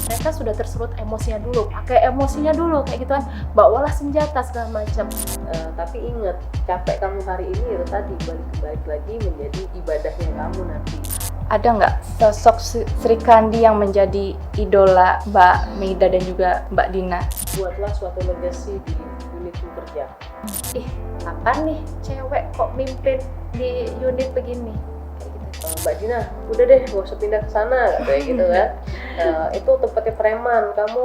mereka sudah tersulut emosinya dulu, pakai emosinya dulu kayak gitu kan, bawalah senjata segala macam. Tapi ingat, capek kamu hari ini itu tadi balik lagi menjadi ibadahnya kamu nanti. Ada nggak sosok Sri Kandi yang menjadi idola Mbak Meida dan juga Mbak Dina? Buatlah suatu legacy di unit kerja. Kapan nih cewek kok mimpin di unit begini? Kayak gitu. Mbak Dina, udah deh gak usah pindah ke sana kayak gitu kan. Itu tempatnya preman, kamu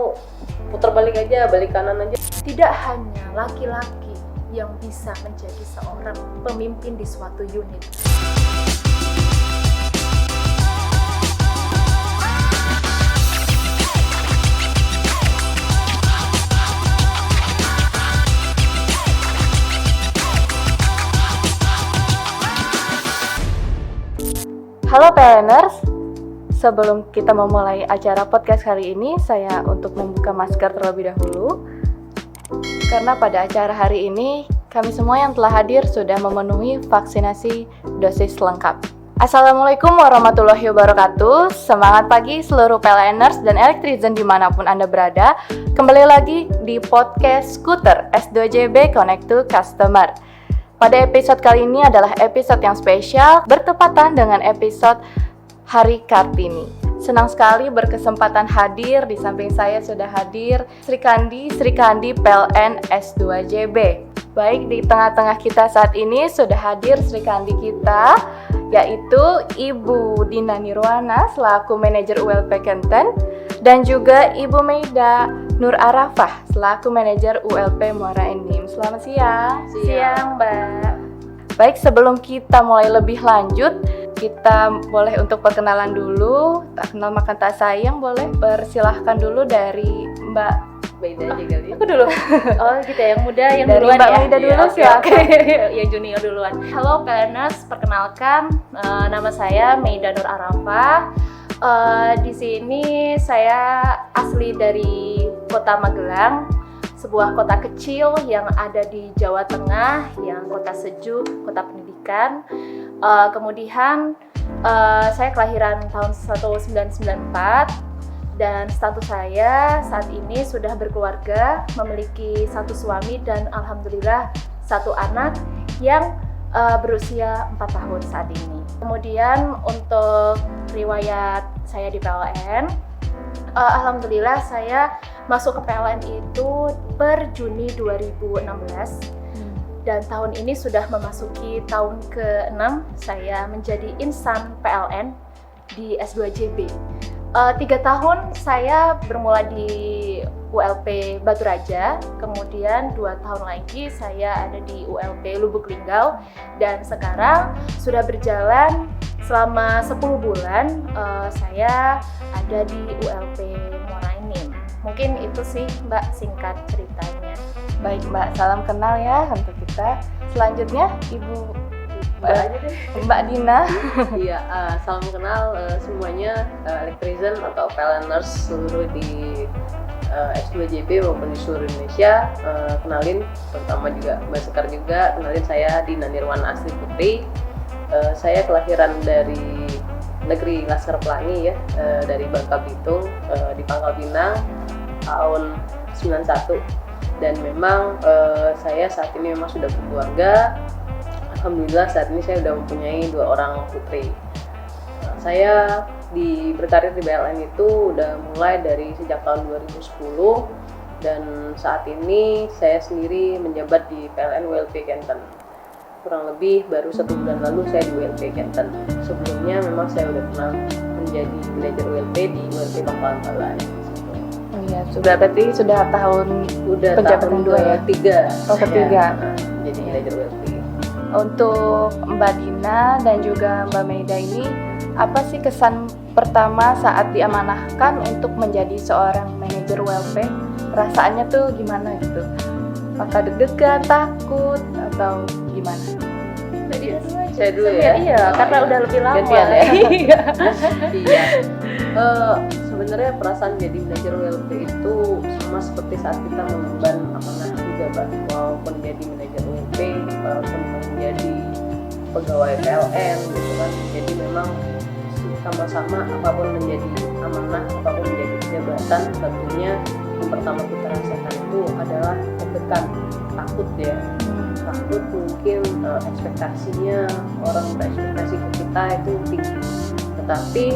putar balik aja, balik kanan aja. Tidak hanya laki-laki yang bisa menjadi seorang pemimpin di suatu unit. Halo PLNers, sebelum kita memulai acara podcast kali ini, saya untuk membuka masker terlebih dahulu. Karena pada acara hari ini, kami semua yang telah hadir sudah memenuhi vaksinasi dosis lengkap. Assalamualaikum warahmatullahi wabarakatuh. Semangat pagi seluruh PLNers dan elektrizen dimanapun Anda berada. Kembali lagi di podcast Skuter S2JB Connect to Customer. Pada episode kali ini adalah episode yang spesial, bertepatan dengan episode Hari Kartini. Senang sekali berkesempatan hadir, di samping saya sudah hadir Sri Kandi PLN S2JB. Baik, di tengah-tengah kita saat ini sudah hadir Sri Kandi kita, yaitu Ibu Dina Nirwana selaku manajer ULP Kenten, dan juga Ibu Meida Nur Arafah selaku manajer ULP Muara Enim. Selamat siang. Siang, Mbak. Baik, sebelum kita mulai lebih lanjut, kita boleh untuk perkenalan dulu. Tak kenal maka tak sayang, boleh persilahkan dulu dari Mbak Meida aja kali ya. Aku dulu. Oh gitu ya, yang muda yang dari duluan Mbak ya. Meida dulu, Oke. silakan. Yang junior duluan. Halo PLNers, perkenalkan nama saya Meida Nur Arafah. Di sini saya asli dari Kota Magelang, sebuah kota kecil yang ada di Jawa Tengah, yang kota sejuk, kota pendidikan. Kemudian saya kelahiran tahun 1994 dan status saya saat ini sudah berkeluarga, memiliki satu suami dan alhamdulillah satu anak yang berusia 4 tahun saat ini. Kemudian untuk riwayat saya di PLN, alhamdulillah saya masuk ke PLN itu per Juni 2016 dan tahun ini sudah memasuki tahun ke-6 saya menjadi insan PLN di S2JB. 3 tahun saya bermula di ULP Batu Raja, kemudian 2 tahun lagi saya ada di ULP Lubuk Linggau, dan sekarang sudah berjalan selama 10 bulan saya ada di ULP Muara Enim. Mungkin itu sih Mbak singkat ceritanya. Baik Mbak, salam kenal ya untuk kita. Selanjutnya Ibu Mbak Dina. Iya, salam kenal semuanya elektrizen atau PLNers seluruh di S2JB maupun di seluruh Indonesia. Kenalin, terutama juga Mbak Sekar juga. Kenalin, saya Dina Nirwana Asli Putri. Saya kelahiran dari negeri Laskar Pelangi ya, dari Bangka Belitung, di Pangkal Pinang tahun 91. Dan memang saya saat ini memang sudah berkeluarga. Alhamdulillah saat ini saya sudah mempunyai 2 orang putri. Saya berkarir di PLN itu udah mulai dari sejak tahun 2010 dan saat ini saya sendiri menjabat di PLN ULP Kenten. Kurang lebih baru 1 bulan lalu saya di ULP Kenten. Sebelumnya memang saya udah pernah menjadi manajer ULP di ULP Pangkalan Balai. Oh iya, berarti sudah tahun penjabatan 2 ya? Ketiga. Oh, ketiga. Jadi manajer ULP. Untuk Mbak Dina dan juga Mbak Meida ini, apa sih kesan pertama saat diamanahkan untuk menjadi seorang manajer ULP? Perasaannya tuh gimana gitu? Apakah deg-degan, takut, atau gimana? Saya dulu ya? Iya, karena udah lebih lama. Gantian ya? Iya. Iya. Sebenarnya perasaan jadi manajer ULP itu sama seperti saat kita mengemban amanah pejabat, walaupun jadi manajer ULP, walaupun menjadi pegawai PLN gitu kan. Jadi memang sama-sama apapun menjadi amanah, apapun menjadi jabatan, tentunya yang pertama kita rasakan itu adalah deg-degan, takut ya. Takut mungkin ekspektasinya, orang berekspektasi ke kita itu tinggi, tetapi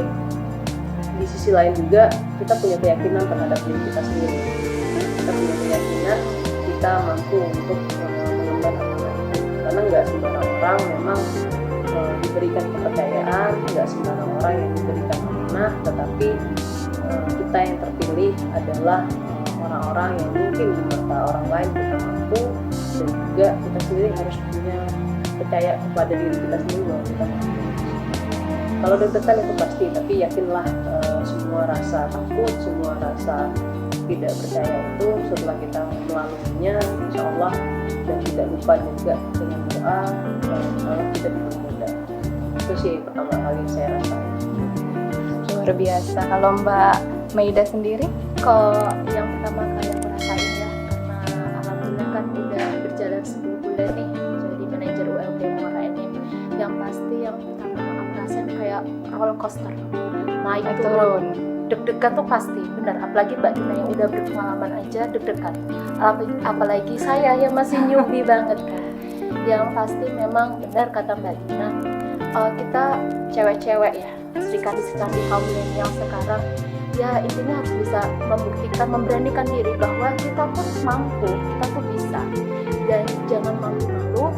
di sisi lain juga kita punya keyakinan terhadap diri kita sendiri. Kita punya keyakinan kita mampu untuk mengemban amanah itu, karena nggak sembarang orang memang diberikan kepercayaan, nggak sembarang orang yang diberikan amanah, tetapi kita yang terpilih adalah orang-orang yang mungkin di mata orang lain kita mampu, dan juga kita sendiri harus punya percaya kepada diri kita sendiri bahwa kita mampu. Kalau deg-degan itu pasti, tapi yakinlah semua rasa takut, semua rasa tidak percaya itu setelah kita melaluinya, insya Allah, dan tidak lupa juga dengan doa, insya Allah kita dipermudah. Itu sih pertama kali saya rasain. Luar biasa. Kalau Mbak Maida sendiri? Kalau yang pertama kali aku rasain ya, karena alhamdulillah kan udah berjalan 10 bulan nih jadi manajer UMD Muara Enim. Yang pasti yang pertama aku rasain kayak roller coaster, naik turun. Deg-degan tuh pasti, benar. Apalagi Mbak Dina yang udah berpengalaman aja deg-degan. Apalagi saya yang masih newbie banget kan. Yang pasti memang benar kata Mbak Dina, kita cewek-cewek ya, serikati kaum milenial sekarang, ya intinya harus bisa membuktikan, memberanikan diri bahwa kita pun mampu, kita tuh bisa, dan jangan malu-malu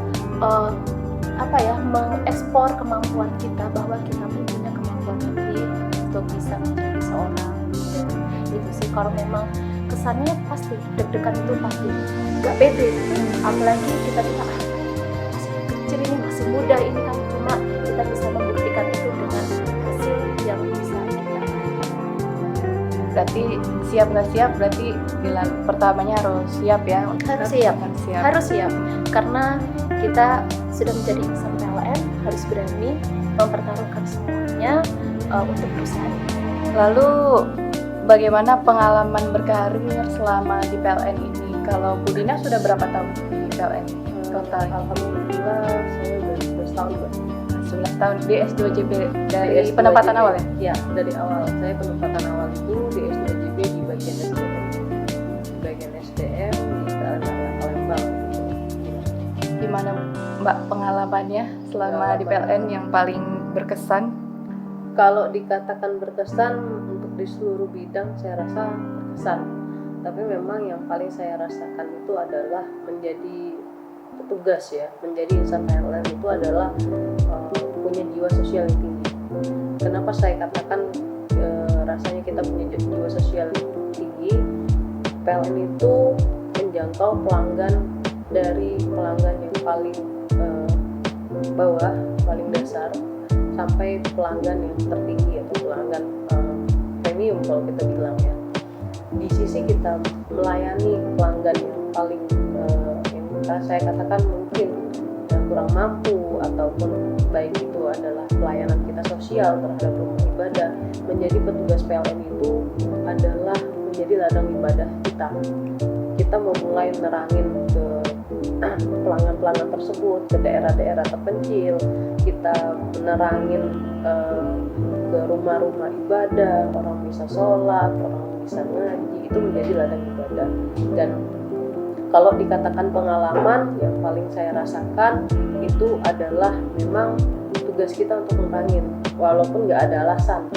mengekspor kemampuan kita, bahwa kita pun punya kemampuan lebih untuk bisa menjadi seorang leader. Itu sih, kalau memang kesannya pasti deg-degan itu pasti gak pede, apalagi kita masih kecil ini, masih muda ini kan, cuma kita bisa membuktikan itu dengan hasil yang bisa kita raih. Berarti siap nggak siap, berarti bilang pertamanya harus siap ya. Harus siap karena kita sudah menjadi insan PLN, harus berani mempertaruhkan semuanya untuk perusahaan. Lalu bagaimana pengalaman berkarir selama di PLN ini? Kalau Bu Dina sudah berapa tahun di PLN total? Alhamdulillah saya udah 11 tahun, Mbak. 11 tahun di S2JP dari penempatan awal ya? Ya, dari awal. Saya penempatan awal itu di S2JP di bagian SDM. Di bagian SDM di area Palembang. Gimana Mbak pengalamannya selama di PLN yang paling berkesan? Kalau dikatakan berkesan untuk di seluruh bidang saya rasa berkesan. Tapi memang yang paling saya rasakan itu adalah menjadi petugas ya, menjadi insan PLN itu adalah punya jiwa sosial yang tinggi. Kenapa saya katakan rasanya kita punya jiwa sosial yang tinggi? PLN itu menjangkau pelanggan dari pelanggan yang paling bawah, paling dasar, sampai pelanggan yang tertinggi atau pelanggan premium kalau kita bilang ya. Di sisi kita melayani pelanggan yang paling saya katakan mungkin yang kurang mampu, ataupun baik itu adalah pelayanan kita sosial terhadap rumah ibadah, menjadi petugas PLN itu adalah menjadi ladang ibadah kita. Kita memulai nerangin ke pelanggan-pelanggan tersebut, ke daerah-daerah terpencil, kita menerangin ke rumah-rumah ibadah, orang bisa sholat, orang bisa ngaji, itu menjadi ladang ibadah. Dan kalau dikatakan pengalaman yang paling saya rasakan itu adalah memang tugas kita untuk nerangin, walaupun nggak ada alasan.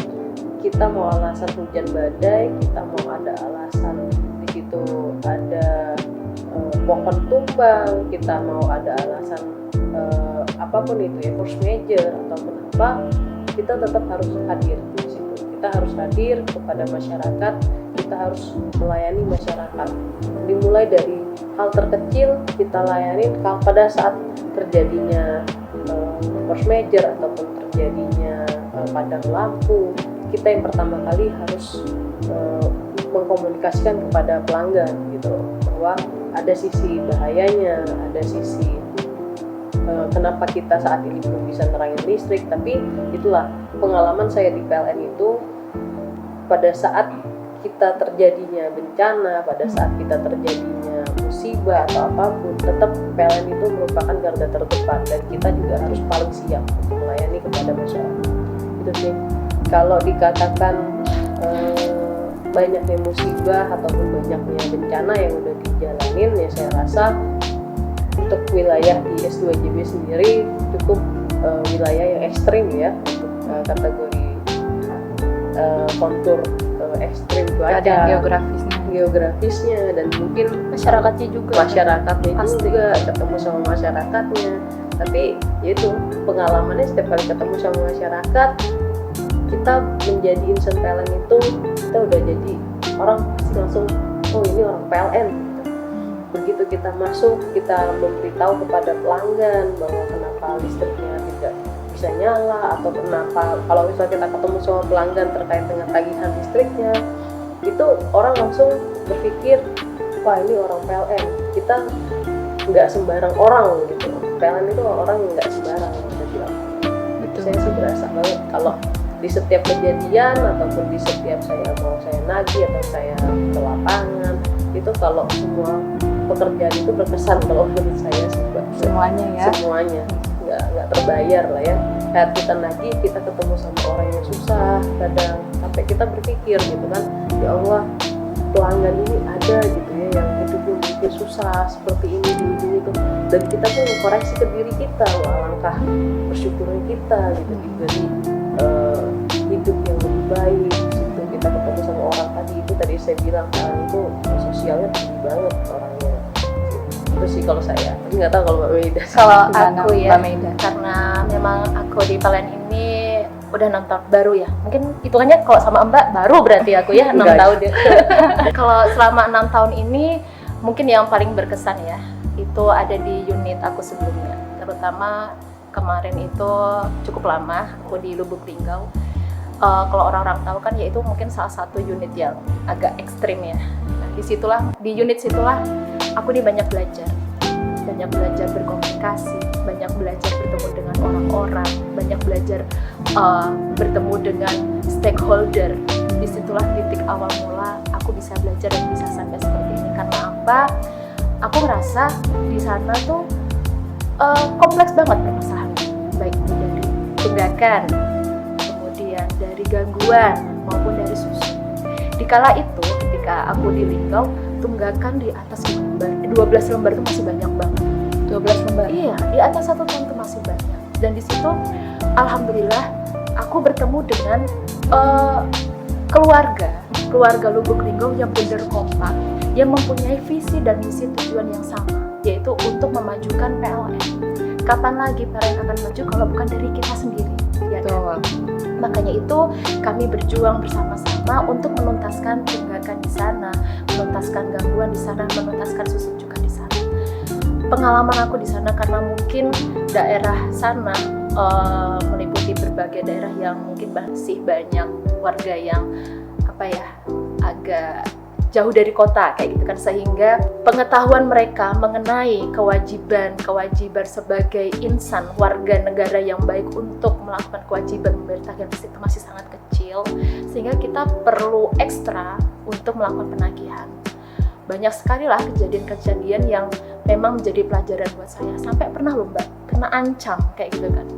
Kita mau alasan hujan badai, kita mau ada alasan di situ ada pohon tumbang, kita mau ada alasan apapun itu ya, force major ataupun apa, kita tetap harus hadir di situ. Kita harus hadir kepada masyarakat, kita harus melayani masyarakat. Dimulai dari hal terkecil kita layanin pada saat terjadinya force major ataupun terjadinya padam lampu, kita yang pertama kali harus mengkomunikasikan kepada pelanggan gitu, bahwa ada sisi bahayanya, ada sisi kenapa kita saat ini belum bisa nerangin listrik. Tapi itulah pengalaman saya di PLN itu, pada saat kita terjadinya bencana, pada saat kita terjadinya musibah atau apapun, tetap PLN itu merupakan garda terdepan dan kita juga harus paling siap untuk melayani kepada masyarakat. Itu sih. Kalau dikatakan banyaknya musibah ataupun banyaknya bencana yang udah dijalanin, ya saya rasa untuk wilayah di S2JB sendiri cukup wilayah yang ekstrim ya untuk kategori kontur ekstrim cuaca, geografisnya dan mungkin Masyarakatnya juga. masyarakatnya juga ketemu sama masyarakatnya. Tapi yaitu pengalamannya setiap kali ketemu sama masyarakat, kita menjadi insan PLN itu kita udah jadi orang pasti langsung oh ini orang PLN. Begitu kita masuk, kita memberitahu kepada pelanggan bahwa kenapa listriknya tidak bisa nyala atau kenapa kalau misalnya kita ketemu sama pelanggan terkait dengan tagihan listriknya, itu orang langsung berpikir wah ini orang PLN. Kita nggak sembarang orang gitu. PLN itu orang yang nggak sembarang kita bilang. Saya sih berasa banget kalau di setiap kejadian ataupun di setiap saya nagih atau saya ke lapangan itu, kalau semua pekerjaan itu berkesan kalau menurut saya sih Semuanya ya. semuanya nggak terbayar lah ya. Kayak kita nagih, kita ketemu sama orang yang susah kadang sampai kita berpikir gitu kan, ya Allah pelanggan ini ada gitu ya yang hidupnya mungkin susah seperti ini di ujung itu, dan kita pun koreksi ke diri kita, alangkah bersyukurnya kita gitu diberi hidup yang lebih baik. Situ kita ketemu sama orang tadi saya bilang kan itu sosialnya tinggi banget orangnya. Itu sih kalau saya. Tapi nggak tahu kalau Mbak Meida. Kalau Gimana, aku ya, Mbak Meida? karena memang aku di PLN ini udah 6 tahun baru ya. Mungkin hitungannya kalau sama Mbak baru berarti aku ya 6 Enggak. tahun ya. Kalau selama 6 tahun ini mungkin yang paling berkesan ya itu ada di unit aku sebelumnya. Terutama kemarin itu cukup lama aku di Lubuk Linggau. Kalau orang-orang tahu kan yaitu mungkin salah satu unit yang agak ekstrim ya. Nah, di unit situlah aku banyak belajar berkomunikasi, banyak belajar bertemu dengan orang-orang, banyak belajar bertemu dengan stakeholder. Disitulah titik awal mula aku bisa belajar dan bisa sampai seperti ini. Karena apa? Aku ngerasa di sana tuh kompleks banget permasalahannya, baik itu dari tunggakan, kemudian dari gangguan maupun dari susu. Dikala itu ketika aku di Linggau, tunggakan di atas 12 lembar itu masih banyak banget. 12 lembar. Iya, di atas 1 tahun itu masih banyak. Dan di situ alhamdulillah aku bertemu dengan keluarga Lubuk Linggau yang benar kompak, yang mempunyai visi dan misi tujuan yang sama, yaitu untuk memajukan PLN. Kapan lagi PLN akan maju kalau bukan dari kita sendiri, ya kan? Makanya itu kami berjuang bersama-sama untuk menuntaskan tunggakan di sana, menuntaskan gangguan di sana, menuntaskan susu juga di sana. Pengalaman aku di sana karena mungkin daerah sana meliputi berbagai daerah yang mungkin masih banyak warga yang agak jauh dari kota kayak gitu kan, sehingga pengetahuan mereka mengenai kewajiban sebagai insan warga negara yang baik untuk melakukan kewajiban membayar tagihan listrik itu masih sangat kecil, sehingga kita perlu ekstra untuk melakukan penagihan. Banyak sekali lah kejadian-kejadian yang memang menjadi pelajaran buat saya, sampai pernah loh Mbak kena ancam kayak gitu kan.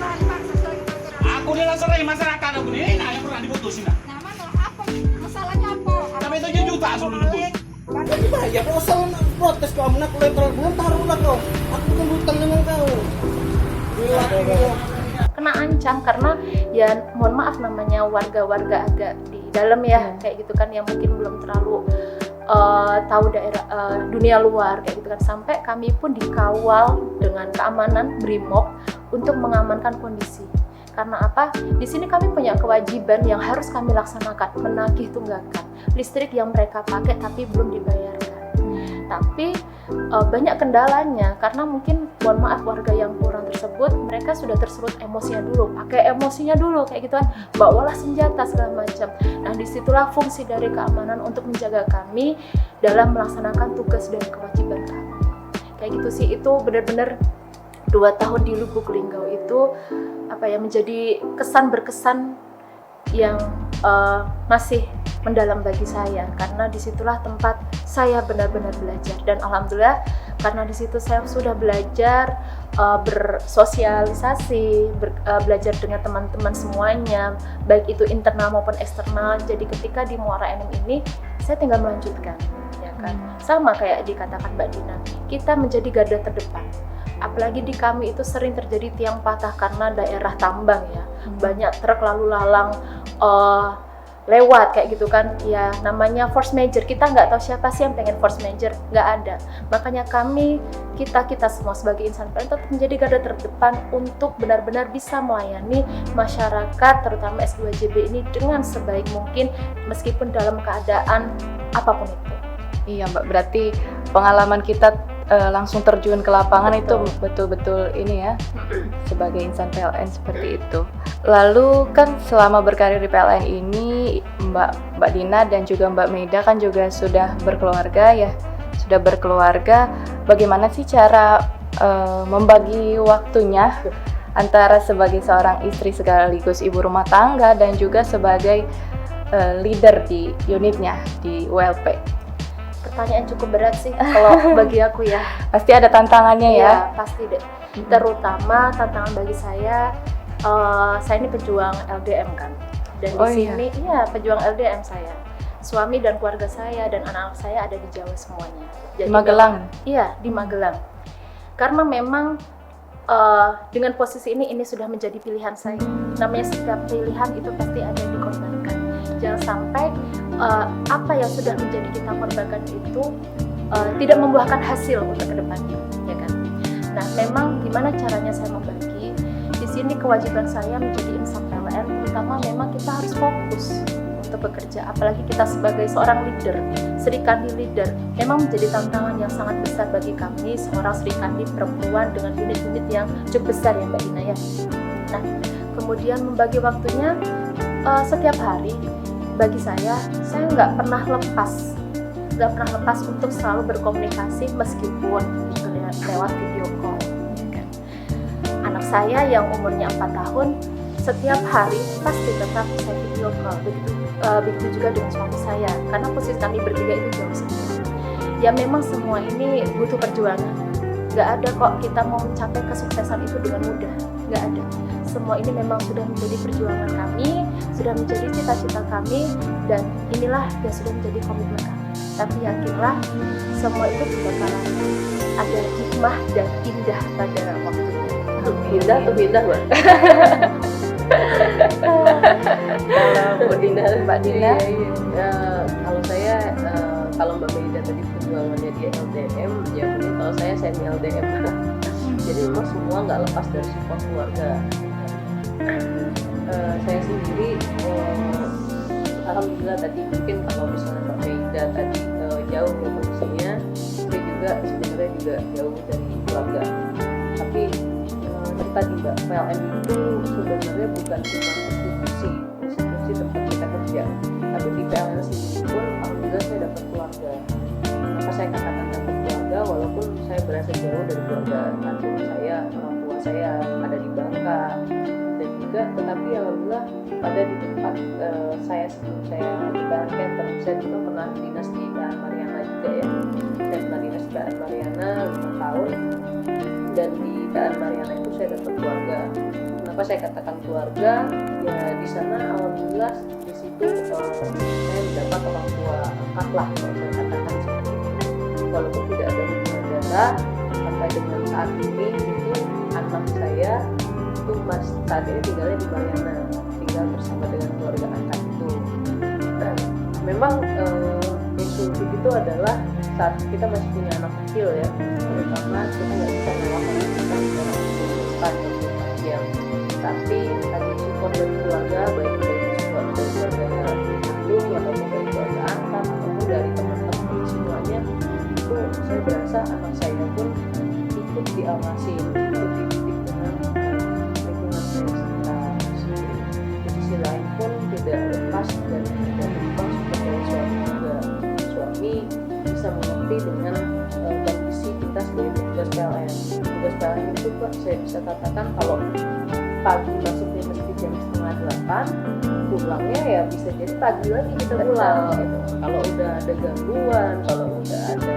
Aku ini langsung dari masyarakat aku ini, yang pernah diputusin lah. Nah, mana apa masalahnya apa? Sampai 7 juta suruh nembus. Mana Ya kalau asal protes kau menak letter belum taruhlah kau. Aku bukan hutang dengan kau. Gila. Kena ancam karena ya mohon maaf namanya warga-warga agak di dalam ya kayak gitu kan, yang mungkin belum terlalu tahu daerah dunia luar kayak gitu kan, sampai kami pun dikawal dengan keamanan BRIMOB untuk mengamankan kondisi. Karena apa? Di sini kami punya kewajiban yang harus kami laksanakan, menagih tunggakan listrik yang mereka pakai tapi belum dibayarkan. Tapi banyak kendalanya karena mungkin mohon maaf warga yang kurang tersebut mereka sudah tersulut emosinya dulu, pakai emosinya dulu kayak gitu kan, bawalah senjata segala macam. Nah disitulah fungsi dari keamanan untuk menjaga kami dalam melaksanakan tugas dan kewajiban kami. Kayak gitu sih, itu benar-benar 2 tahun di Lubuk Linggau itu menjadi kesan berkesan yang masih mendalam bagi saya, karena disitulah tempat saya benar-benar belajar. Dan alhamdulillah karena di situ saya sudah belajar bersosialisasi, belajar dengan teman-teman semuanya, baik itu internal maupun eksternal. Jadi ketika di Muara Enim ini saya tinggal melanjutkan, ya kan. Sama kayak dikatakan Mbak Dina, kita menjadi garda terdepan. Apalagi di kami itu sering terjadi tiang patah karena daerah tambang ya, banyak truk lalu lalang lewat kayak gitu kan, ya namanya force major, kita nggak tahu siapa sih yang pengen force major, nggak ada. Makanya kita semua sebagai insan PLN tetap menjadi garda terdepan untuk benar-benar bisa melayani masyarakat, terutama S2JB ini dengan sebaik mungkin meskipun dalam keadaan apapun itu. Iya Mbak, berarti pengalaman kita langsung terjun ke lapangan itu betul-betul ini ya, sebagai insan PLN seperti itu. Lalu kan selama berkarir di PLN ini Mbak Dina dan juga Mbak Meida kan juga sudah berkeluarga ya, sudah berkeluarga. Bagaimana sih cara membagi waktunya antara sebagai seorang istri sekaligus ibu rumah tangga dan juga sebagai leader di unitnya di ULP? Pertanyaan cukup berat sih kalau bagi aku ya. Pasti ada tantangannya ya? Iya, pasti deh. Terutama tantangan bagi saya ini pejuang LDM kan. Dan di sini iya pejuang LDM saya. Suami dan keluarga saya dan anak-anak saya ada di Jawa semuanya. Jadi, di Magelang? Iya, di Magelang. Karena memang dengan posisi ini sudah menjadi pilihan saya. Namanya setiap pilihan itu pasti ada yang dikorbankan. Jangan sampai apa yang sudah menjadi kita korbankan itu tidak membuahkan hasil untuk kedepannya, ya kan? Nah, memang gimana caranya saya membagi? Di sini kewajiban saya menjadi insan PLN, terutama memang kita harus fokus untuk bekerja, apalagi kita sebagai seorang leader, Serikandi leader, memang menjadi tantangan yang sangat besar bagi kami, seorang Serikandi perempuan dengan unit-unit yang cukup besar ya Mbak Dina ya. Nah, kemudian membagi waktunya setiap hari. Bagi saya nggak pernah lepas untuk selalu berkomunikasi meskipun itu lewat video call. Ya kan? Anak saya yang umurnya 4 tahun, setiap hari pasti tetap saya video call. Begitu juga dengan suami saya, karena posisi kami bertiga itu jauh semua. Ya memang semua ini butuh perjuangan. Nggak ada kok kita mau mencapai kesuksesan itu dengan mudah, nggak ada. Semua ini memang sudah menjadi perjuangan kami, sudah menjadi cita-cita kami, dan inilah yang sudah menjadi komitmen kami. Tapi yakinlah, semua itu bakalan ada hikmah dan indah pada waktunya. Indah atau indah, Mbak? Mbak Dina? Kalau saya, kalau Mbak Meida tadi perjuangannya di LDM, ya mungkin kalau saya semi LDM. Jadi memang semua nggak lepas dari support keluarga. Saya sendiri, alhamdulillah tadi mungkin kalau misalnya Mbak Meida tadi jauh ya kondisinya, saya juga sebenarnya juga jauh dari keluarga. Tapi tadi Mbak, PLN itu sebenarnya bukan cuma institusi tempat kita kerja, tapi di PLN sendiri pun alhamdulillah saya dapat keluarga. Maka saya katakan dapat keluarga walaupun saya berasa jauh dari keluarga kandung saya, orang tua saya ada di Bangka, dan juga tetapi alhamdulillah pada di tempat saya sebelum saya di PLN Center, saya juga pernah dinas di PLN Mariana juga ya, dan pernah dinas di PLN Mariana 5 tahun, dan di PLN Mariana itu saya dapat keluarga. Kenapa saya katakan keluarga? Ya di sana alhamdulillah di situ saya mendapat orang tua angkat lah, kalau saya katakan seperti itu. Walaupun tidak ada hubungan darah, sampai dengan saat ini itu anak saya itu saat ini tinggalnya di Mariana, tinggal bersama dengan keluarga angkat itu. Dan memang yang sulit itu adalah saat kita masih punya anak kecil ya, terutama kita nggak bisa melakukan kita dalam 24 jam. Tapi tadi support dari keluarga, baik dari support dari keluarga kandung ataupun dari keluarga angkat ataupun dari teman-teman semuanya, itu saya berasa anak saya pun ikut diawasi, ikut dididik dengan lingkungan saya sekitar sendiri. Di sisi lain pun tidak lepas dan tidak lupa support dari suami juga. Suami bisa mengerti dengan kondisi kita sebagai petugas PLN. Petugas PLN itu kan saya bisa katakan kalau pagi masuknya mesti jam 7:30, pulangnya ya bisa jadi pagi lagi kita pulang gitu. Kalau udah ada gangguan, kalau udah ada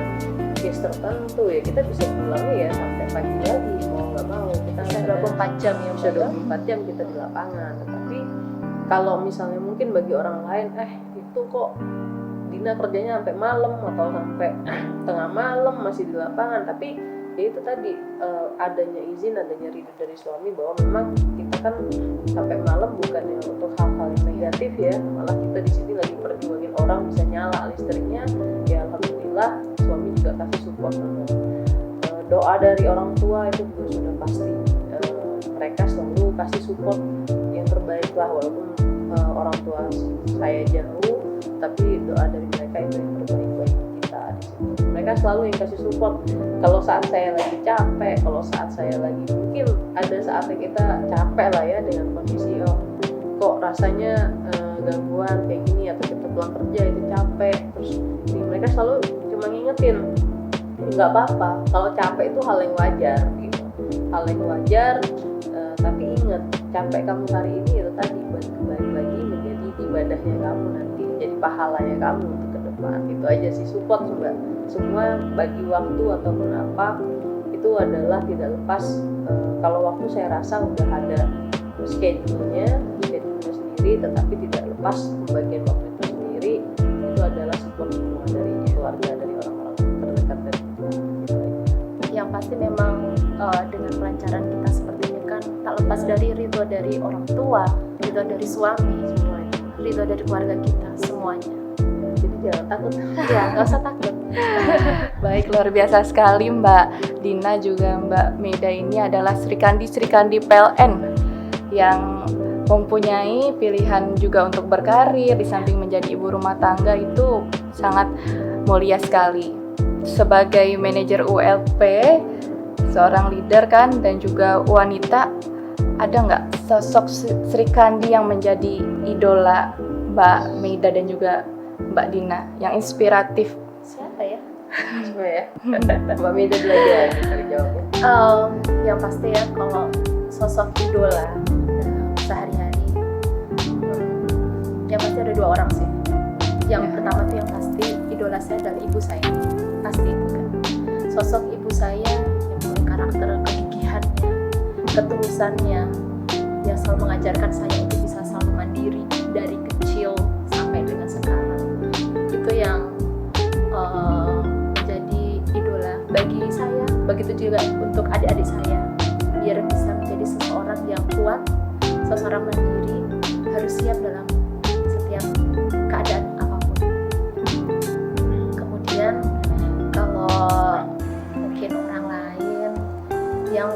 case tertentu ya kita bisa pulangnya ya sampai pagi lagi, mau nggak mau kita Bisa ada 24 jam ya bisa Mbak? 24 jam kita di lapangan. Tetapi kalau misalnya mungkin bagi orang lain itu kok Dina kerjanya sampai malam atau sampai tengah malam masih di lapangan, tapi ya itu tadi adanya izin, adanya ridho dari suami bahwa memang kita kan sampai malam bukannya untuk hal-hal yang negatif ya, malah kita di sini lagi perjuangin orang bisa nyala listriknya ya. Alhamdulillah suami juga kasih support. Doa dari orang tua itu juga sudah pasti mereka selalu kasih support yang terbaik lah, walaupun orang tua saya jauh, tapi doa dari mereka itu yang terbaik bagi kita di sini. Mereka selalu yang kasih support. Kalau saat saya lagi capek, kalau saat saya lagi mungkin ada saatnya kita capek lah ya dengan kondisi kok rasanya gangguan kayak gini atau kita pulang kerja itu capek, terus mereka selalu cuma ngingetin nggak apa-apa, kalau capek itu hal yang wajar gitu, hal yang wajar. Tapi ingat, capek kamu hari ini itu tadi balik lagi menjadi ibadahnya kamu nanti, jadi pahalanya kamu untuk ke depan. Itu aja sih support Mbak. Semua bagi waktu ataupun apa itu adalah tidak lepas. Kalau waktu saya rasa udah ada schedule-nya sendiri, tetapi tidak lepas pembagian waktu itu sendiri. Itu adalah support semua dari keluarga, dari orang-orang terdekat dari kita. Gitu aja. Yang pasti memang dengan pelancaran kita seperti ini kan tak lepas dari ridho dari orang tua, ridho dari suami, semuanya, ridho dari keluarga kita semuanya. Jadi jangan takut. Ya nggak usah takut. Baik, luar biasa sekali Mbak Dina juga Mbak Meida ini adalah Srikandi PLN yang mempunyai pilihan juga untuk berkarir di samping menjadi ibu rumah tangga, itu sangat mulia sekali. Sebagai manajer ULP, seorang leader kan dan juga wanita, ada nggak sosok Srikandi yang menjadi idola Mbak Meida dan juga Mbak Dina yang inspiratif? Siapa ya? Coba ya. Mbak Meida dulu aja cari jawabnya. Yang pasti ya kalau sosok idola sehari-hari, yang pasti ada dua orang sih. Yang pertama tuh yang pasti idola saya adalah ibu saya, pasti itu kan. Sosok ibu saya yang punya karakter kegigihannya, ketulusannya, yang selalu mengajarkan saya untuk bisa selalu mandiri dari kecil sampai dengan sekarang. Itu yang menjadi idola bagi saya. Begitu juga untuk adik-adik saya, biar bisa menjadi seseorang yang kuat, seseorang mandiri, harus siap dalam setiap keadaan apapun. Kemudian kalau mungkin orang lain yang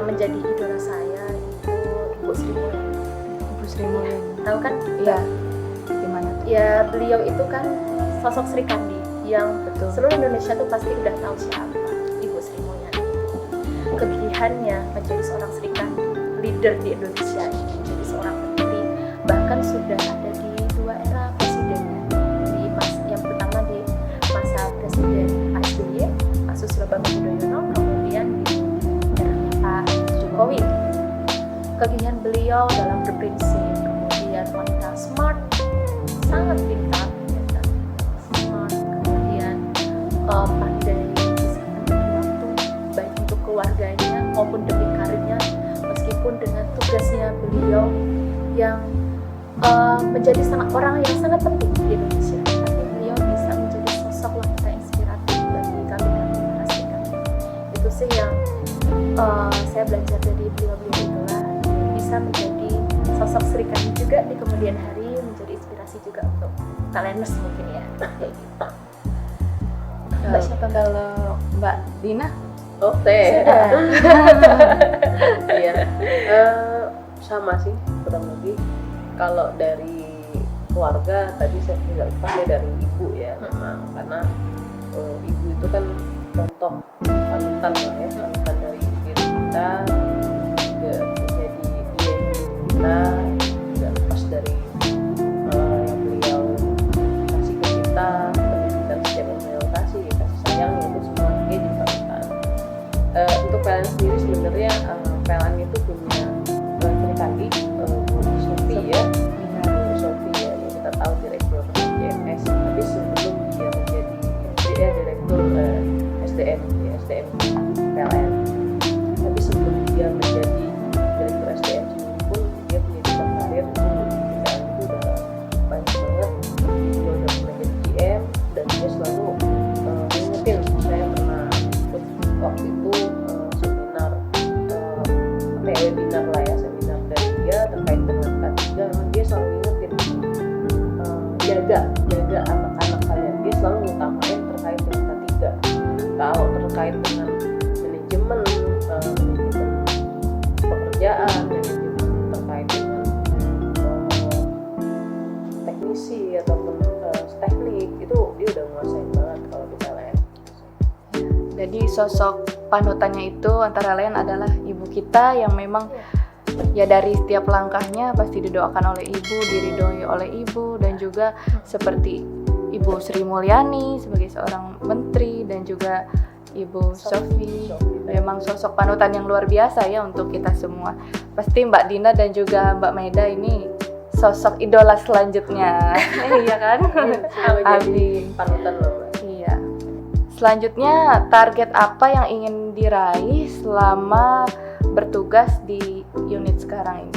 menjadi idola saya itu Ibu Sri Mulyani. Ibu Sri Mulyani. Tahu kan? Iya. Gimana tuh? Ya beliau itu kan sosok Srikandi yang Betul. seluruh Indonesia tuh pasti udah tahu siapa Ibu Sri Mulyani. Kegigihannya menjadi seorang Srikandi, leader di Indonesia ini, menjadi seorang menteri, bahkan sudah ada di dua era presidennya. Yang pertama di masa Presiden SBY, Pak Susilo Bambang Yudhoyono, kemudian di era Pak Jokowi. Kegigihan beliau dalam berprinsip, kemudian wanita smart, sangat pintar, smart, kemudian pandai bisa membagi waktu baik untuk keluarganya maupun demi karirnya, meskipun dengan tugasnya beliau yang menjadi orang yang sangat penting di Indonesia, tapi beliau bisa menjadi sosok wanita inspiratif bagi kami generasi. Itu sih yang saya belajar dari beliau-beliau itulah, bisa menjadi sosok Srikandi juga di kemudian hari, menjadi inspirasi juga untuk talenters mungkin ya. Kayak gitu. Mbak siapa? Kalau Mbak Dina? Oh, teh. Sudah. Iya. Sama sih kurang lebih. Kalau dari keluarga tadi saya tidak lepas ya dari ibu ya, memang karena ibu itu kan contoh panutan lah ya, panutan dari diri kita, juga menjadi dia kita, tidak lepas dari yang beliau kasih ke kita, pendidikan setiap yang beliau kasih sayang, itu semua dia jadi panutan. Untuk PLN sendiri sebenarnya PLN itu punya Srikandi, Bu Sofi ya, Bu dia selalu ngingetin. Saya pernah ikut waktu itu seminar webinar lah ya, seminar dari dia terkait dengan K3. Memang dia selalu ngingetin jaga anak-anak kalian. Dia selalu ngutamain terkait dengan K3. Kalau terkait dengan manajemen pekerjaan, manajemen terkait dengan teknisi ataupun teknik, itu dia udah nguasain banget kalau di PLN. Jadi sosok panutannya itu antara lain adalah ibu kita yang memang ya dari setiap langkahnya pasti didoakan oleh ibu, diridhoi oleh ibu, dan juga seperti Ibu Sri Mulyani sebagai seorang menteri dan juga Ibu Sofi, memang sosok panutan yang luar biasa ya untuk kita semua. Pasti Mbak Dina dan juga Mbak Maida ini sosok idola selanjutnya. Iya kan? Jadi panutan loh, Mbak. Iya. Selanjutnya, target apa yang ingin diraih selama bertugas di unit sekarang ini?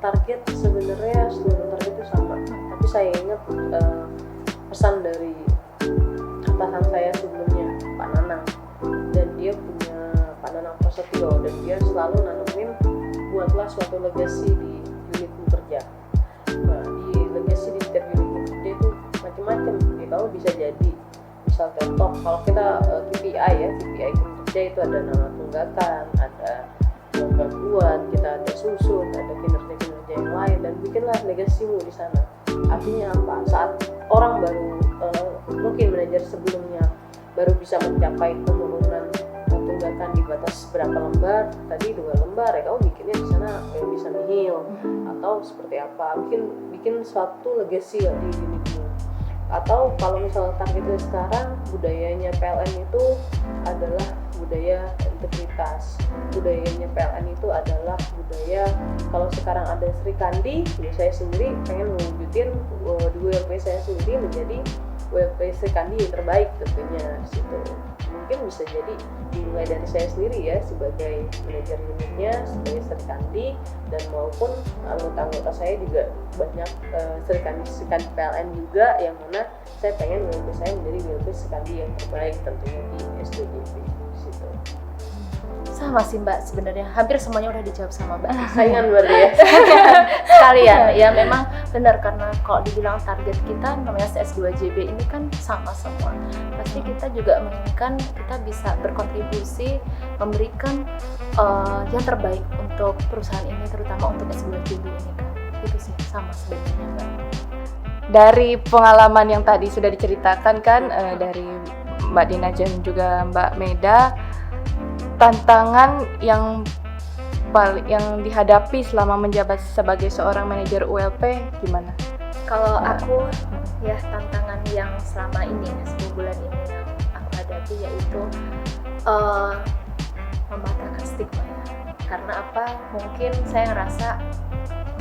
Target sebenarnya seluruh target itu sama, tapi saya ingat pesan dari atasan saya sebelumnya, Pak Nanang, dan dia punya Pak Nanang Prasetyo, dan dia selalu nanemin buatlah suatu legasi di unit bekerja. Nah, di legasi di setiap unit bekerja itu macam-macam. Ya, kalau bisa jadi, misal contoh, kalau kita KPI ya, KPI kerja itu ada nama tunggakan, ada gangguan, kita ada susun, ada kinerja-kinerja yang lain, dan bikinlah legasimu di sana. Artinya apa? Saat orang baru mungkin manajer sebelumnya baru bisa mencapai penurunan tunggakan di batas berapa lembar, tadi 2 lembar ya, kamu bikinnya di sana bisa nihil atau seperti apa, bikin suatu legacy ya di unitmu. Atau kalau misalnya targetnya sekarang, budayanya PLN itu adalah budaya integritas. Budayanya PLN itu adalah budaya, kalau sekarang ada Sri Kandi, ya saya sendiri pengen mewujudin di WLP saya sendiri menjadi WLP Sri Kandi yang terbaik tentunya di situ. Mungkin bisa jadi dimulai dari saya sendiri ya sebagai manajer unitnya, sebagai Sri Kandi, dan maupun anggota-anggota saya juga banyak Sri Kandi PLN juga, yang mana saya pengen WLP saya menjadi WLP Sri Kandi yang terbaik tentunya di S2JP di situ. Sama sih Mbak, sebenarnya hampir semuanya udah dijawab sama Mbak. Saingan berarti ya. Sekalian ya, memang benar, karena kalau dibilang target kita namanya S2JB ini kan sama semua. Pasti kita juga menginginkan kita bisa berkontribusi, memberikan yang terbaik untuk perusahaan ini, terutama untuk S2JB ini kan. Itu sih sama sebenarnya Mbak. Dari pengalaman yang tadi sudah diceritakan kan dari Mbak Dina dan juga Mbak Maida, tantangan yang dihadapi selama menjabat sebagai seorang manajer ULP gimana? Kalau aku ya, tantangan yang selama ini 10 bulan ini yang aku hadapi yaitu mematahkan stigma ya. Karena apa? Mungkin saya ngerasa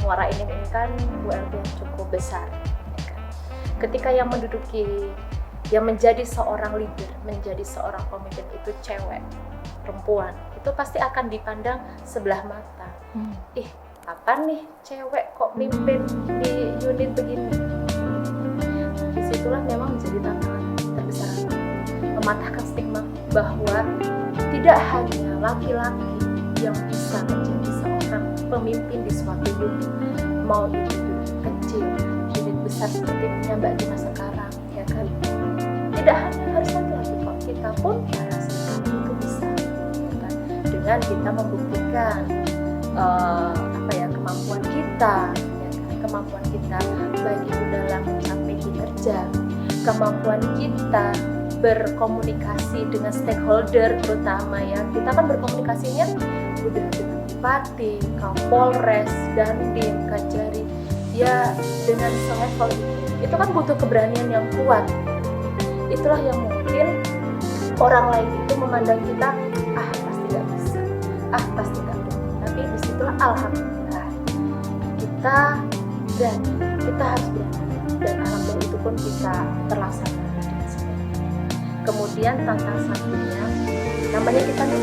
Muara ini kan ULP yang cukup besar ya kan? Ketika yang menduduki, yang menjadi seorang leader, menjadi seorang pemimpin itu cewek, perempuan, itu pasti akan dipandang sebelah mata. Ih, apa nih cewek kok mimpin di unit begini? Disitulah memang menjadi tantangan terbesar aku, mematahkan stigma bahwa tidak hanya laki-laki yang bisa menjadi seorang pemimpin di suatu unit, mau itu unit kecil, unit besar seperti Mbak Dina sekarang, ya kan? Tidak hanya harus laki-laki kok, kita pun para laki-laki itu bisa, ya kan? Dengan kita membuktikan kemampuan kita, ya kan? Kemampuan kita baik itu dalam mencapai kinerja, kemampuan kita berkomunikasi dengan stakeholder, terutama ya kita kan berkomunikasinya udah dengan Bupati, Kapolres, Dandim, Kajari, ya dengan selevel itu kan butuh keberanian yang kuat. Itulah yang mungkin orang lain itu memandang kita pasti gak bisa, pasti gak berani. Tapi disitulah alhamdulillah kita berani, kita harus berani, dan alhamdulillah itu pun bisa terlaksana. Kemudian tantangan satunya, namanya kita nih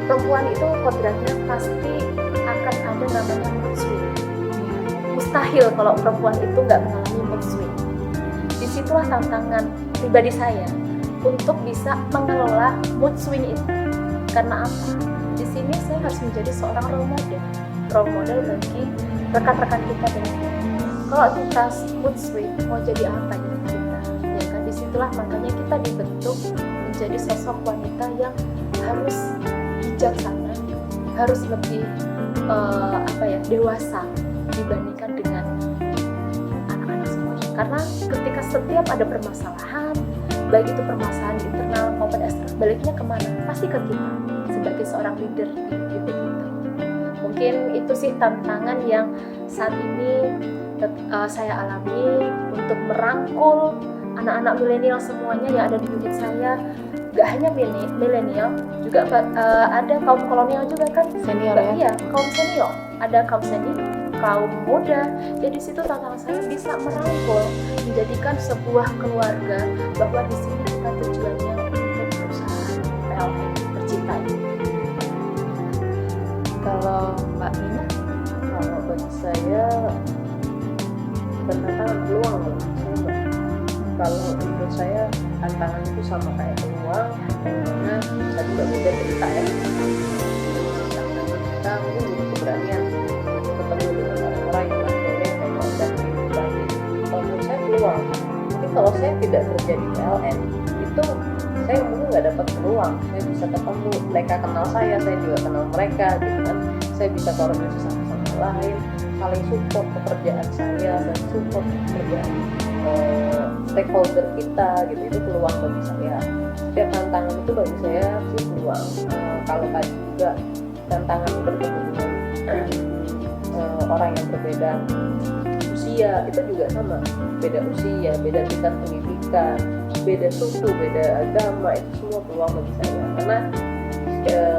perempuan itu kodratnya pasti akan ada namanya mood swing. Mustahil kalau perempuan itu nggak mengalami mood swing. disitulah tantangan pribadi saya untuk bisa mengelola mood swing itu. Karena apa? Di sini saya harus menjadi seorang role model bagi rekan-rekan kita dengan kalau kita mood swing mau jadi apa dengan kita, ya kan? Disitulah makanya kita dibentuk menjadi sosok wanita yang harus bijaksana, harus lebih dewasa dibandingkan dengan anak-anak semuanya. Karena ketika setiap ada permasalahan, baik itu permasalahan internal maupun eksternal, baliknya kemana? Pasti ke kita sebagai seorang leader di unit kita. Mungkin itu sih tantangan yang saat ini saya alami untuk merangkul anak-anak milenial semuanya yang ada di unit saya. Gak hanya milenial, juga ada kaum kolonial juga kan, Senior ya? Iya, kaum senior, ada kaum senior, kaum muda. Jadi situ tantangan saya bisa merangkul, menjadikan sebuah keluarga bahwa di sini kita tujuannya untuk perusahaan PLN tercinta ini. Kalau Mbak Nina? Kalau bagi saya bukan tantangan, peluang loh. Kalau menurut saya tantangan itu sama kayak peluang, karena saya juga beda cerita ya. Tantangan kita mungkin butuh keberanian untuk ketemu dengan orang-orang yang boleh kalau dan dibagi. Kalau menurut saya peluang. Tapi kalau saya tidak kerja di PLN, itu saya mungkin nggak dapat peluang. Saya bisa ketemu, mereka kenal saya juga kenal mereka, gitu kan. Saya bisa koordinasi sama lain, saling support pekerjaan saya dan support pekerjaan stakeholder kita, gitu. Itu peluang bagi saya. Setiap tantangan itu bagi saya sih peluang. Kalau tadi juga tantangan bertemu dengan orang yang berbeda usia, itu juga sama, beda usia, beda tingkat pendidikan, beda suku, beda agama, itu semua peluang bagi saya. Karena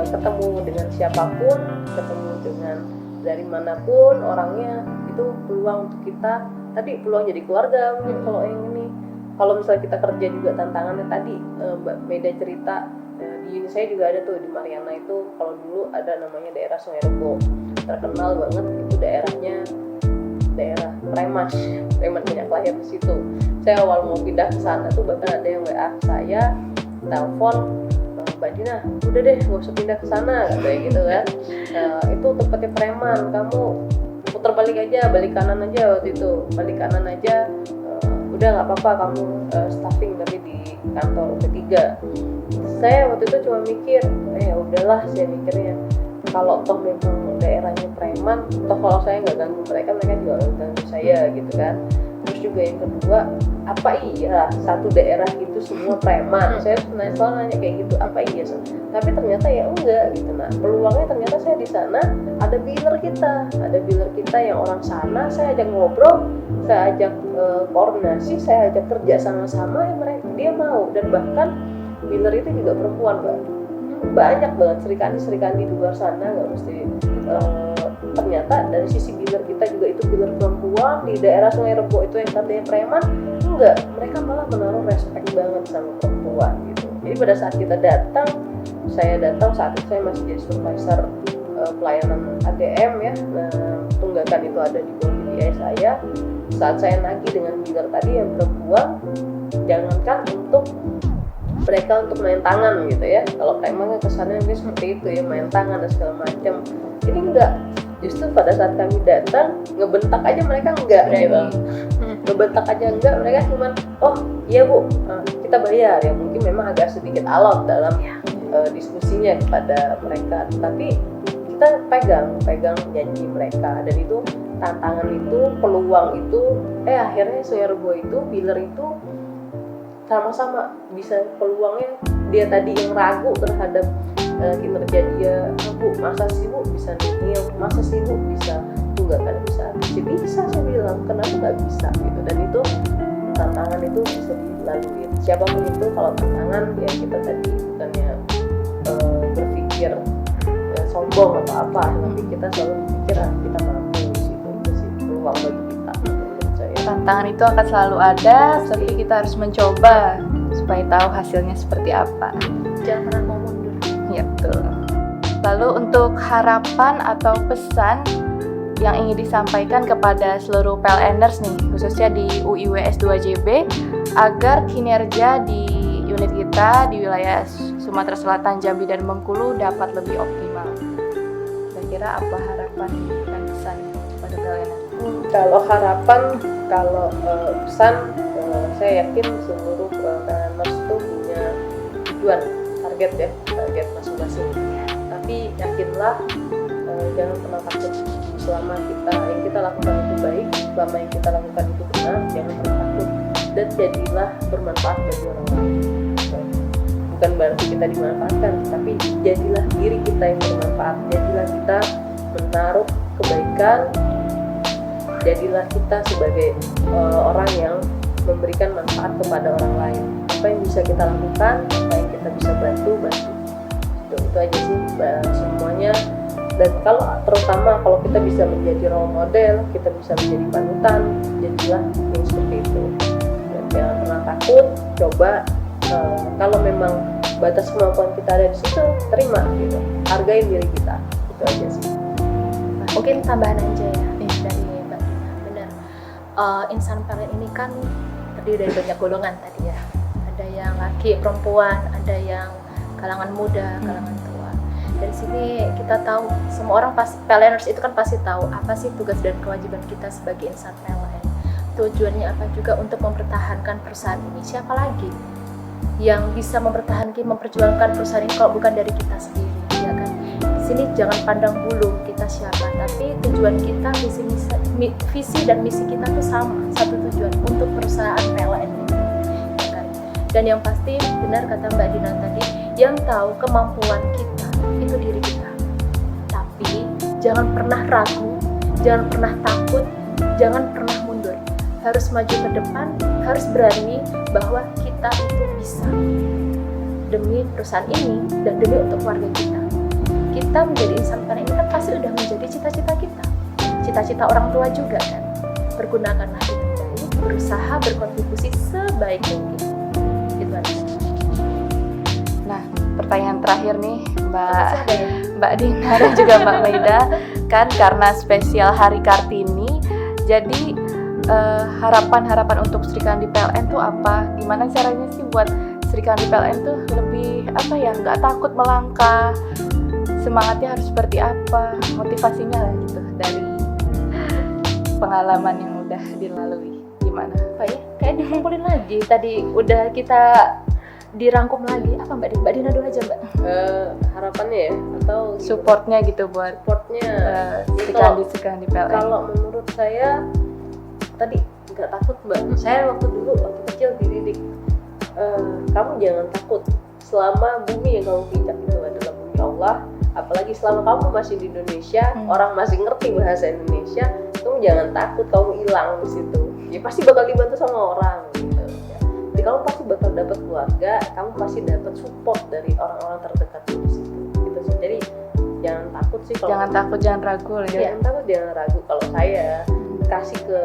ketemu dengan siapapun, ketemu dengan dari manapun orangnya, itu peluang untuk kita. Tadi peluang jadi keluarga mungkin kalau yang ini. Kalau misalnya kita kerja juga tantangannya tadi, Mbak Meda cerita, di unit saya juga ada tuh di Mariana itu, kalau dulu ada namanya daerah Sungai Rebo, terkenal banget itu daerahnya daerah preman banyak lahir di situ. Saya awal mau pindah ke sana tuh bahkan ada yang WA saya, telepon, Mbak Dina, udah deh gak usah pindah ke sana, kayak gitu kan. Itu tempatnya preman, kamu putar balik aja, balik kanan aja waktu itu, balik kanan aja, udah nggak apa-apa kamu staffing tapi di kantor P3. Saya waktu itu cuma mikir, ya udahlah, saya mikirnya kalau toh memang daerahnya preman, toh kalau saya nggak ganggu mereka juga nggak ganggu saya, gitu kan. Terus juga yang kedua, apa iya satu daerah itu semua preman? Saya selalu nanya kayak gitu, apa iya? Tapi ternyata ya enggak, gitu. Nah, peluangnya ternyata saya di sana ada biller kita yang orang sana, saya ajak ngobrol, saya ajak koordinasi, saya ajak kerja sama-sama, ya dia mau. Dan bahkan biller itu juga perempuan, Mbak. Banyak banget serikandi di luar sana, nggak mesti ternyata dari sisi biller kita juga itu biller perempuan di daerah Sungai Rebo itu yang katanya preman, enggak, mereka malah menaruh respect banget sama perempuan, gitu. Jadi pada saat kita datang, saya datang saat itu saya masih jadi supervisor pelayanan ATM ya. Nah, tunggakan itu ada di bawah BPI saya. Saat saya nagih dengan biller tadi yang perempuan, jangankan untuk mereka untuk main tangan gitu ya. Kalau preman kesannya mungkin seperti itu ya, main tangan dan segala macam. Ini enggak. Justru pada saat kami datang, ngebentak aja mereka enggak gitu. Ngebentak aja enggak, mereka cuma, oh iya Bu, kita bayar. Ya mungkin memang agak sedikit alot dalam diskusinya kepada mereka. Tapi kita pegang janji mereka. Dan itu tantangan itu, peluang itu, akhirnya Sungai Rebo itu, biller itu sama-sama bisa peluangnya. Dia tadi yang ragu terhadap kinerja dia, Bu, masa sih Bu bisa nihil, masa sih Bu bisa tunggakan bisa saya bilang, kenapa nggak bisa gitu. Dan itu tantangan itu bisa dilalui siapapun itu. Kalau tantangan ya kita tadi bukannya berpikir sombong atau apa, tapi kita selalu berpikir kita mampu gitu. Itu sih peluang bagi kita menurut saya. Tantangan itu akan selalu ada, tapi kita harus mencoba supaya tahu hasilnya seperti apa. Jangan pernah mau mundur. Ya betul. Lalu untuk harapan atau pesan yang ingin disampaikan kepada seluruh PLNers nih, khususnya di UIWS 2JB, agar kinerja di unit kita di wilayah Sumatera Selatan, Jambi, dan Bengkulu dapat lebih optimal. Kira-kira apa harapan dan pesan pada kalian? Kalau harapan, kalau pesan, saya yakin seluruh PLNers itu punya tujuan, target masing-masing. Tapi yakinlah, jangan pernah takut. Selama yang kita lakukan itu baik, selama yang kita lakukan itu benar, jangan pernah takut. Dan jadilah bermanfaat bagi orang lain. Bukan berarti kita dimanfaatkan, tapi jadilah diri kita yang bermanfaat. Jadilah kita menaruh kebaikan. Jadilah kita sebagai orang yang memberikan manfaat kepada orang lain. Apa yang bisa kita lakukan, apa yang kita bisa bantu. Itu aja sih semuanya. Dan terutama kalau kita bisa menjadi role model, kita bisa menjadi panutan, jadilah yang seperti itu. Dan jangan pernah takut, coba. Kalau memang batas kemampuan kita ada di situ, terima gitu, hargain diri kita. Itu aja sih. Mungkin tambahan aja ya dari Mbak Dina, benar. Insan PLN ini kan terdiri dari banyak golongan tadi ya. Ada yang laki, perempuan, ada yang kalangan muda, kalangan tua. Dari sini kita tahu, semua orang PLNers itu kan pasti tahu apa sih tugas dan kewajiban kita sebagai insan PLN. Tujuannya apa juga untuk mempertahankan perusahaan ini. Siapa lagi yang bisa memperjuangkan perusahaan ini kalau bukan dari kita sendiri, ya kan? Di sini jangan pandang bulu kita siapa, tapi tujuan kita, visi dan misi kita tuh sama, satu tujuan untuk perusahaan PLN ini, ya kan? Dan yang pasti benar kata Mbak Dina tadi, yang tahu kemampuan kita itu diri kita. Tapi jangan pernah ragu, jangan pernah takut, jangan pernah mundur. Harus maju ke depan, harus berani bahwa kita itu bisa demi perusahaan ini dan demi untuk keluarga kita. Kita menjadi insan PLN ini kan pasti udah menjadi cita-cita kita, cita-cita orang tua juga kan. Pergunakanlah dengan baik, berusaha berkontribusi sebaik mungkin. Itu aja. Nah, pertanyaan terakhir nih Mbak Dina dan juga Mbak Maida, kan karena spesial Hari Kartini, jadi harapan-harapan untuk Sri Kandi PLN tuh apa? Gimana caranya sih buat Sri Kandi PLN tuh lebih nggak takut melangkah? Semangatnya harus seperti apa? Motivasinya lah gitu dari pengalaman yang udah dilalui. Gimana? Kayak dikumpulin lagi. Tadi udah kita dirangkum lagi. Apa Mbak Dina dulu aja Mbak? Harapannya ya, atau supportnya gitu buat Sri Kandi PLN. Kalau menurut saya tadi nggak takut Mbak. Saya waktu kecil dididik, kamu jangan takut selama bumi yang kamu pijak itu adalah bumi Allah. Apalagi selama kamu masih di Indonesia, orang masih ngerti bahasa Indonesia, kamu jangan takut kamu hilang di situ. Ya pasti bakal dibantu sama orang gitu. Ya. Jadi kamu pasti bakal dapat keluarga, kamu pasti dapat support dari orang-orang terdekat di situ. Gitu sih. Jadi jangan takut sih. Jangan takut, jangan ragu lah ya. Jangan takut, jangan ragu. Kalau saya kasih ke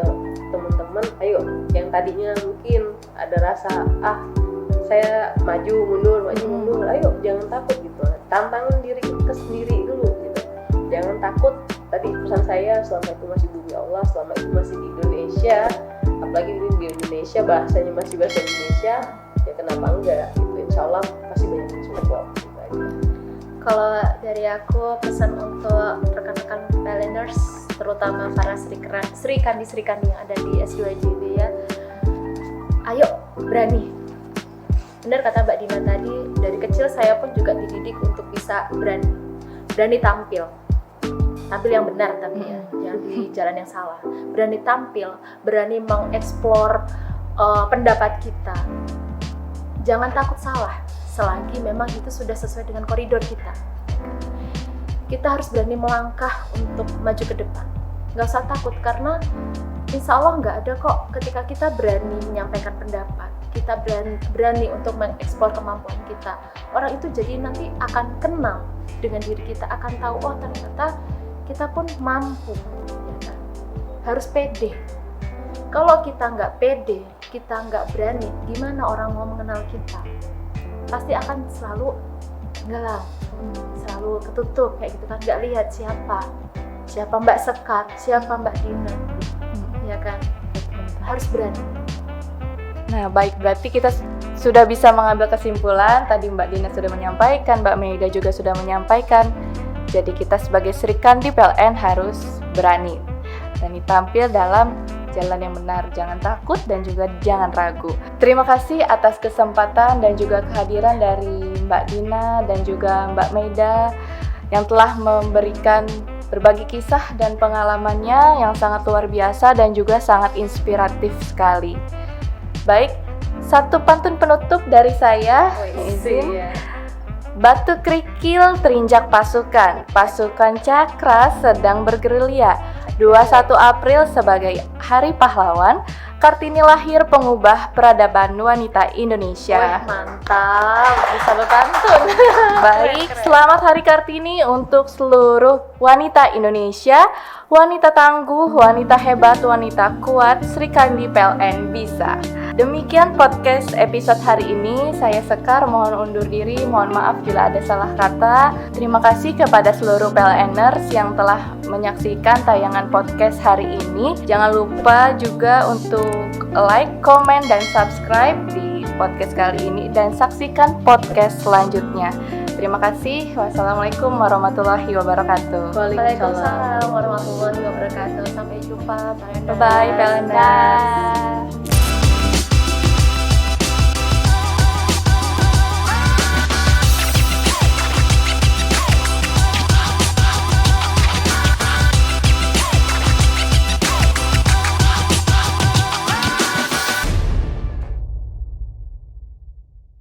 teman-teman, ayo yang tadinya mungkin ada rasa saya maju mundur, ayo jangan takut gitu, tantangin diri kita sendiri dulu gitu, jangan takut. Tadi pesan saya, selama itu masih bumi Allah, selama itu masih di Indonesia, apalagi ini di Indonesia bahasanya masih bahasa Indonesia, ya kenapa enggak gitu, insya Allah pasti banyak yang support gitu aja. Kalau dari aku, pesan untuk rekan-rekan PLNers, terutama para Sri Kandi yang ada di S2JB ya, ayo berani. Benar kata Mbak Dina tadi, dari kecil saya pun juga dididik untuk bisa berani tampil yang benar, tapi ya jangan di jalan yang salah. Berani tampil, berani mengeksplor pendapat kita. Jangan takut salah, selagi memang itu sudah sesuai dengan koridor kita. Kita harus berani melangkah untuk maju ke depan. Nggak usah takut, karena insya Allah nggak ada kok ketika kita berani menyampaikan pendapat, kita berani untuk mengeksplor kemampuan kita. Orang itu jadi nanti akan kenal dengan diri kita, akan tahu oh ternyata kita pun mampu. Ya kan? Harus pede. Kalau kita nggak pede, kita nggak berani, gimana orang mau mengenal kita? Pasti akan selalu gelap, selalu ketutup kayak gitu kan, nggak lihat siapa Mbak Sekar, siapa Mbak Dina, ya kan? Harus berani. Nah, baik, berarti kita sudah bisa mengambil kesimpulan. Tadi Mbak Dina sudah menyampaikan, Mbak Meida juga sudah menyampaikan. Jadi kita sebagai Srikandi PLN harus berani dan tampil dalam jalan yang benar. Jangan takut dan juga jangan ragu. Terima kasih atas kesempatan dan juga kehadiran dari Mbak Dina dan juga Mbak Meida yang telah memberikan berbagi kisah dan pengalamannya yang sangat luar biasa dan juga sangat inspiratif sekali. Baik, satu pantun penutup dari saya. Izin. Batu kerikil terinjak pasukan, pasukan Cakra sedang bergerilya. 21 April sebagai Hari Pahlawan, Kartini lahir pengubah peradaban wanita Indonesia. Mantap, bisa berpantun. Baik, selamat Hari Kartini untuk seluruh wanita Indonesia, wanita tangguh, wanita hebat, wanita kuat, Srikandi PLN bisa. Demikian podcast episode hari ini. Saya Sekar, mohon undur diri, mohon maaf bila ada salah kata. Terima kasih kepada seluruh PLNers yang telah menyaksikan tayangan podcast hari ini. Jangan lupa juga untuk like, comment, dan subscribe di podcast kali ini dan saksikan podcast selanjutnya. Terima kasih. Wassalamualaikum warahmatullahi wabarakatuh. Waalaikumsalam warahmatullahi wabarakatuh. Sampai jumpa. Bye-bye, PLNers.